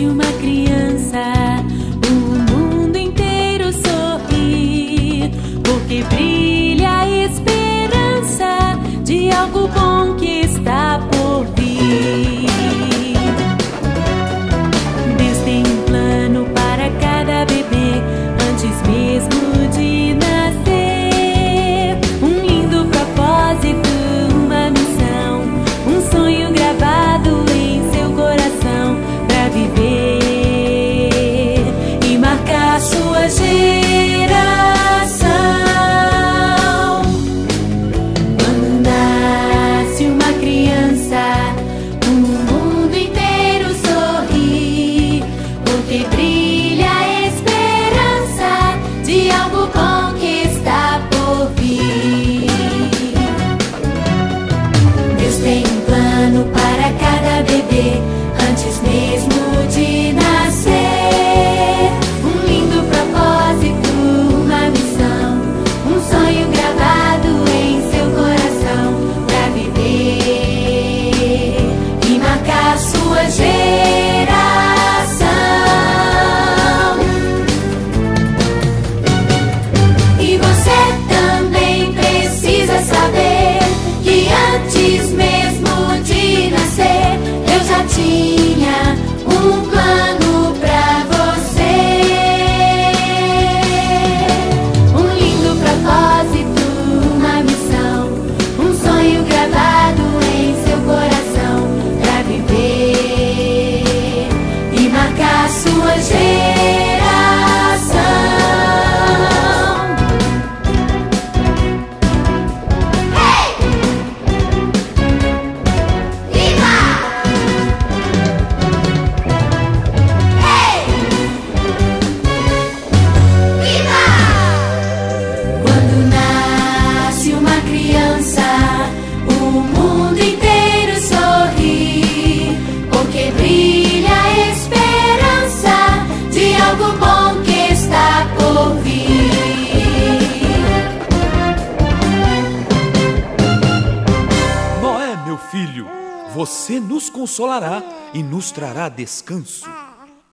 Uma criança, o mundo inteiro sorri, porque brilha a esperança de algo bom que está por vir. Deus tem um plano para cada bebê antes mesmo de nascer. Um lindo propósito, uma missão, um sonho gravado em seu coração pra viver e marcar sua geração. Quando nasce uma criança, o mundo inteiro sorri, porque brilha a esperança de algo bom que está por vir. Deus tem um plano para cada bebê antes mesmo de nascer. Um lindo propósito, uma missão, um sonho gravado em seu coração pra viver e marcar sua geração. E você também precisa saber que antes mesmo de nascer, Deus já tinha um plano pra você. Um lindo propósito, uma missão, um sonho gravado em seu coração pra viver e marcar sua geração. Hey! Viva! Quando nasce uma criança, o mundo inteiro sorri, porque brilha a esperança de algo bom que está por vir. Noé, meu filho, você nos consolará e nos trará descanso.